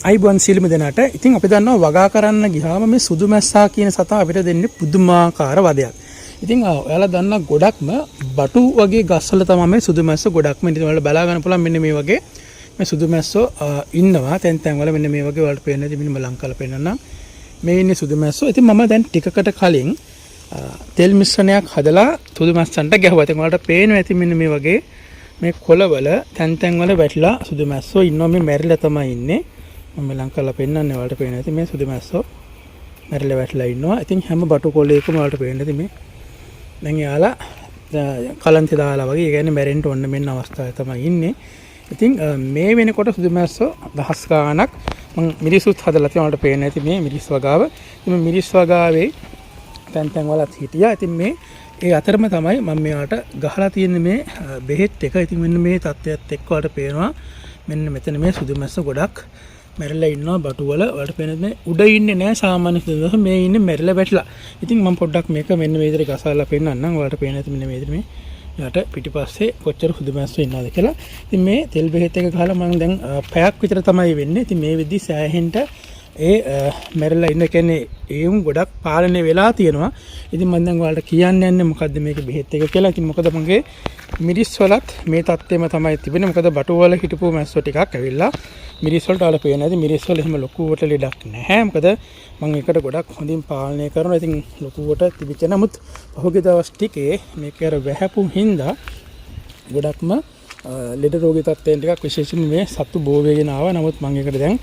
අයිබෝන් සිල්ම දෙනාට. ඉතින් අපි දන්නවා වගා කරන්න ගියාම මේ සුදු මැස්සා කියන සතා අපිට දෙන්නේ පුදුමාකාර වදයක්. ඉතින් ඔයාලා දන්නා ගොඩක්ම බටු වගේ ගස්වල තමයි මේ සුදු මැස්සෝ ගොඩක්ම ඉතින් ඔයාලා බලා ගන්න පුළුවන් මෙන්න මේ වගේ මේ සුදු මැස්සෝ ඉන්නවා තැන් තැන් වල මෙන්න මේ වගේ ඔයාලට පේන්නේ ඉතින් මම ලං කරලා පෙන්නන්නම්. මේ ඉන්නේ සුදු මැස්සෝ. ඉතින් මම දැන් ටිකකට කලින් තෙල් මිශ්‍රණයක් හදලා සුදු මැස්සන්ට ගැහුවා. ඉතින් ඔයාලට පේනවා ඇති මෙන්න මේ වගේ මේ කොළවල තැන් තැන් වල වැටිලා සුදු මැස්සෝ ඉන්නවා. මේ මැරිලා තමයි ඉන්නේ. මම ලං කරලා පෙන්නන්නේ ඔයාලට පේනවා ඇති මේ සුදු මැස්සෝ මැරිලා වැටිලා ඉන්නවා. ඉතින් හැම බටු කොළයකම ඔයාලට පේන්නේ ඇති මේ දැන් යාලා කලන්තේ දාලා වගේ. ඒ කියන්නේ මැරෙන්න ඕන මෙන්න අවස්ථාවේ තමයි ඉන්නේ. ඉතින් මේ වෙනකොට සුදු මැස්සෝ දහස් ගාණක් මම මිරිසුත් හදලා තියෙනවා. ඔයාලට පේන්නේ ඇති මේ මිරිස් වගාව. මේ මිරිස් වගාවේ තැන් තැන් වලත් හිටියා. ඉතින් මේ ඒ අතරම තමයි මම මෙයාට ගහලා තියෙන්නේ මේ බෙහෙත් එක. ඉතින් මෙන්න මේ තත්ත්වයට එක්ක ඔයාලට පේනවා මෙන්න මෙතන මේ සුදු මැස්ස ගොඩක් මැරිලා ඉන්නවා බටු වල. ඔයාලට පේන්නේ මේ උඩ ඉන්නේ නෑ සාමාන්‍ය සුදු මැස්ස. මේ ඉන්නේ මැරිලා වැටිලා. ඉතින් මම පොඩ්ඩක් මේක මෙන්න මේ විදිහට ගසලා පෙන්නන්නම්. ඔයාලට පේන්නේ නැති මෙන්න මේ විදිහට මේ යට පිටිපස්සේ කොච්චර සුදු මැස්සෝ ඉන්නවද කියලා. ඉතින් මේ තෙල් බෙහෙත් එක ගහලා මම දැන් පැයක් විතර තමයි වෙන්නේ. ඉතින් මේ විදිහ සෑහෙන්න මැරිලා ඉන්න කියන්නේ ඒවුන් ගොඩක් පාලනය වෙලා තියෙනවා. ඉතින් මම දැන් ඔයාලට කියන්න යන්නේ මොකද්ද මේක බෙහෙත් එක කියලා. ඉතින් මොකද මගේ මිරිස් වලත් මේ තත්ත්වෙම තමයි තිබෙන්නේ. මොකද බටු වල හිටපු මැස්සෝ ටිකක් ඇවිල්ලා මිරිස් වලට ආලා පේනවා. ඉතින් මිරිස් වල එහෙම ලොකුවට ලෙඩක් නැහැ. මොකද මම ඒකට ගොඩක් හොඳින් පාලනය කරනවා. ඉතින් ලොකුවට තිබිච්ච නමුත් පහුගිය දවස් ටිකේ මේක අර වැහැපු හින්දා ගොඩක්ම ලෙඩ රෝගී තත්ත්වයන් ටිකක් විශේෂයෙන්ම මේ සත්තු බෝ වෙගෙන ආවා. නමුත් මම ඒකට දැන්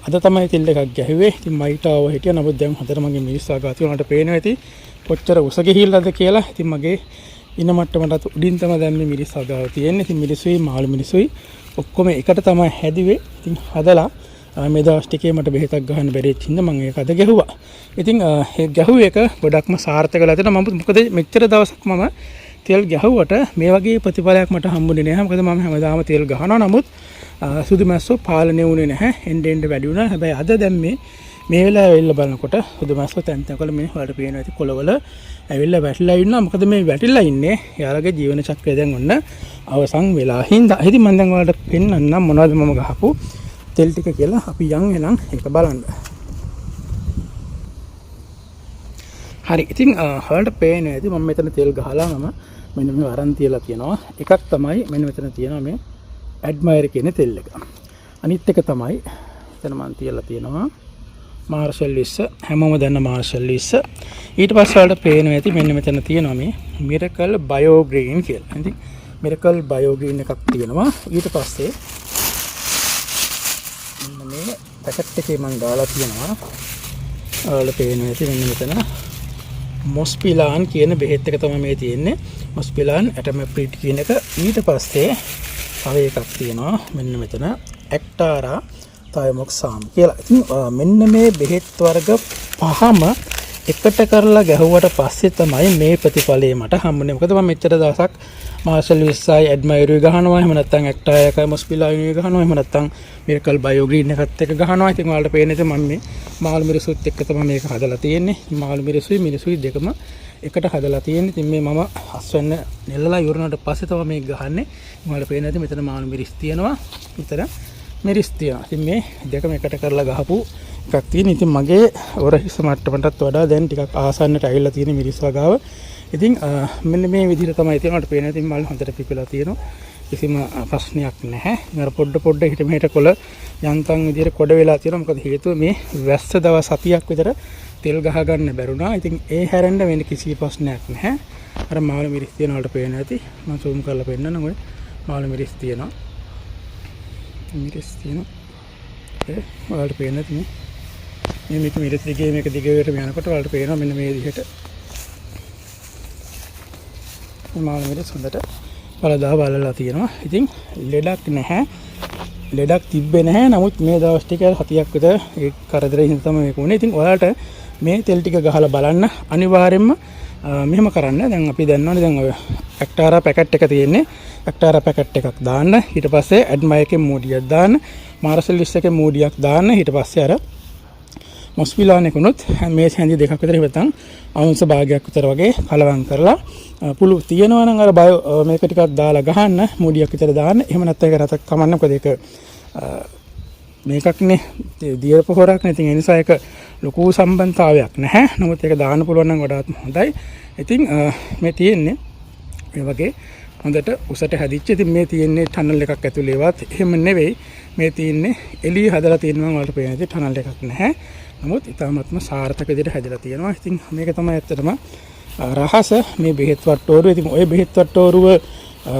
අද තමයි තෙල් එකක් ගැහුවේ. ඉතින් මයිට ආව හිටියා. නමුත් දැන් හොඳට මගේ මිරිස් ආගා තියෙනවට පේනවා ඇති කොච්චර උස ගිහිල්ලාද කියලා. ඉතින් මගේ ඉන මට්ටමට උඩින් තමයි දැන් මේ මිරිස් ආගාව තියෙන්නේ. ඉතින් මිරිසුයි මාළු මිරිසුයි ඔක්කොම එකට තමයි හැදුවේ. ඉතින් හදලා මේ දවස් ටිකේ මට බෙහෙතක් ගන්න බැරි වෙච්ච හින්දා මම ඒක අද ගැහුවා. ඉතින් ඒ ගැහුව එක ගොඩක්ම සාර්ථක වෙලා තියෙනවා. මම මොකද මෙච්චර දවසක් මම තෙල් ගැහුවට මේ වගේ ප්‍රතිඵලයක් මට හම්බුනේ නැහැ. මොකද මම හැමදාම තෙල් ගහනවා. නමුත් සුදු මැස්සෝ පාලනය වුණේ නැහැ. එන්න එන්න වැඩි වුණා. හැබැයි අද දැන් මේ වෙලාවේ ඇවිල්ලා බලනකොට සුදු මැස්සෝ තැන් තැන් වල මේ වලට පේනවා ඇති කොළවල ඇවිල්ලා වැටිලා ඉන්නවා. මොකද මේ වැටිලා ඉන්නේ යාළගේ ජීවන චක්‍රය දැන් ඔන්න අවසන් වෙලා හින්දා. ඉතින් මම දැන් ඔයාලට පෙන්නන්නම් මොනවද මම ගහපු තෙල් ටික කියලා. අපි යන් එනම් ඒක බලන්න. හරි. ඉතින් ඔයාලට පේන්නේ ඇති මම මෙතන තෙල් ගහලා මෙන්න මේ වරන් තියලා තියෙනවා. එකක් තමයි මෙන්න මෙතන තියෙනවා මේ ඇඩ්මයර් කියන තෙල් එක. අනිත් එක තමයි එතන මම තියලා තියෙනවා මාර්ෂල් ලිස්. හැමෝම දන්න මාර්ෂල් ලිස්. ඊට පස්සේ වලට පේනවා ඇති මෙන්න මෙතන තියෙනවා මේ මිරකල් බයෝ ග්‍රීන් කියලා. ඉතින් මිරකල් බයෝ ග්‍රීන් එකක් තියෙනවා. ඊට පස්සේ මෙන්න මේ පැකට් එකේ මම දාලා තියෙනවා. ඔයාලට පේනවා ඇති මෙන්න මෙතන මොස්පිලාන් කියන බෙහෙත් එක තමයි මේ තියෙන්නේ. මොස්පිලාන් ඇටමැප්‍රිඩ් කියන එක. ඊට පස්සේ තව එකක් තියෙනවා මෙන්න මෙතන ඇක්ටාරා තයමොක්සාම් කියලා. ඉතින් මෙන්න මේ බෙහෙත් වර්ග පහම එකට කරලා ගැහුවට පස්සේ තමයි මේ ප්‍රතිඵලය මට හම්බුනේ. මොකද මම මෙච්චර දවසක් මාර්ෂල් විස්සයි ඇඩ්මයරුයි ගහනවා. එහෙම නැත්නම් ඇක්ටාරා එකයි මොස්පිලානුයි ගහනවා. එහෙම නැත්නම් මිරකල් බයෝ ග්‍රීන් එකත් එක්ක ගහනවා. ඉතින් ඔයාලට පේන්නේ මම මේ මාළු මිරිසුත් එක්ක තමයි මේක හදලා තියෙන්නේ. මාළු මිරිසුයි දෙකම එකට හදලා තියෙන්නේ. ඉතින් මේ මම අස්වැන්න නෙල්ලලා ඉවරනට පස්සේ තමයි මේක ගහන්නේ. ඔයාලට පේන්නේ නැති මෙතන මාළු මිරිස් තියෙනවා. මෙතන මිරිස් තියෙනවා. ඉතින් මේ දෙකම එකට කරලා ගහපු එකක් තියෙන. ඉතින් මගේ ඔරහිස මට්ටමටත් වඩා දැන් ටිකක් ආසන්නට ඇවිල්ලා තියෙන මිරිස් වගාව. ඉතින් මෙන්න මේ විදිහට තමයි තියෙනවට පේන්නේ. ඉතින් මල් හොඳට පිපිලා තියෙනවා. කිසිම ප්‍රශ්නයක් නැහැ. අර පොඩ හිට මෙහෙට කොළ යන්තම් විදිහට කොඩ වෙලා තියෙනවා. මොකද හේතුව මේ වැස්ස දවස් 7ක් විතර තෙල් ගහ ගන්න බැරුණා. ඉතින් ඒ හැරෙන්න වෙන කිසි ප්‍රශ්නයක් නැහැ. අර මාළු මිරිස් තියෙන වලට පේන ඇති. මම zoom කරලා පෙන්නන්නම්. ඔය මාළු මිරිස් තියෙනවා. ඒ වලට පේන ඇති මේ මිරිස් දිගේ මේක දිගට යනකොට වලට පේනවා මෙන්න මේ විදිහට. මාළු මිරිස් හොඳට බලලා තියෙනවා. ඉතින් ලෙඩක් නැහැ. ලෙඩක් තිබ්බේ නැහැ. නමුත් මේ දවස් ටික 7ක් විතර ඒ කරදරේ හින්දා තමයි මේක වුනේ. ඉතින් ඔයාලට මේ තෙල් ටික ගහලා බලන්න අනිවාර්යයෙන්ම මෙහෙම කරන්න. දැන් අපි දන්නවනේ දැන් ඔය ඇක්ටාරා පැකට් එක තියෙන්නේ. ඇක්ටාරා පැකට් එකක් දාන්න. ඊට පස්සේ ඇඩ්මයර් එකේ මූඩියක් දාන්න. මාර්ෂල් ලිස් එකේ මූඩියක් දාන්න. ඊට පස්සේ අර මොස්පිලාන් එකනොත් මේ හැන්දි දෙකක් විතර ඉවතන් අවුන්ස භාගයක් විතර වගේ කලවම් කරලා පුළු තියෙනවා නම් අර බයෝ මේක ටිකක් දාලා ගහන්න මූඩියක් විතර දාන්න. එහෙම නැත්නම් ඒක රට කමන්න. මොකද ඒක මේකක්නේ දිය පොහොරක් නේ. ඉතින් ඒ නිසා ඒක ලොකු සම්බන්ධතාවයක් නැහැ. නමුත් ඒක දාන්න පුළුවන් නම් වඩාත්ම හොඳයි. ඉතින් මේ තියෙන්නේ මේ වගේ හොඳට උසට හැදිච්ච. ඉතින් මේ තියෙන්නේ ටනල් එකක් ඇතුළේවත් එහෙම නෙවෙයි. මේ තියෙන්නේ එළිය හදලා තියෙනවා වලට පේන ඉතින් ටනල් එකක් නැහැ. නමුත් ඉතාමත්ම සාර්ථක විදිහට හැදලා තියෙනවා. ඉතින් මේක තමයි ඇත්තටම රහස මේ බෙහෙත් වට්ටෝරුව. ඉතින් ওই බෙහෙත් වට්ටෝරුව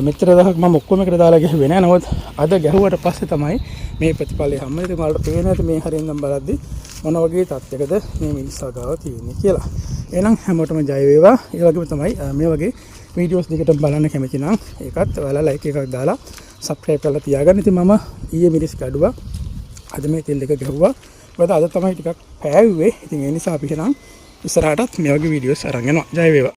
මෙතර දහක් මම ඔක්කොම එකට දාලා ගැහුවේ නෑ. නමුත් අද ගැහුවට පස්සේ තමයි මේ ප්‍රතිඵලය හම්බෙන්නේ. ඉතින් ඔයාලට පේන ඇති මේ හරියෙන් නම් බලද්දි මොන වගේ තත්යකද මේ මිනිස්සා ගාව තියෙන්නේ කියලා. එහෙනම් හැමෝටම ජය වේවා. ඒ වගේම තමයි මේ වගේ වීඩියෝස් දෙකට බලන්න කැමති නම් ඒකත් ඔයාලා ලයික් එකක් දාලා සබ්ස්ක්‍රයිබ් කරලා තියාගන්න. ඉතින් මම ඊයේ මිරිස් කඩුවා. අද මේ තෙල් එක ගැහුවා. මොකද අද තමයි ටිකක් පෑවුවේ. ඉතින් ඒ නිසා අපි එහෙනම් ඉස්සරහටත් මේ වගේ වීඩියෝස් අරන් යනවා. ජය වේවා.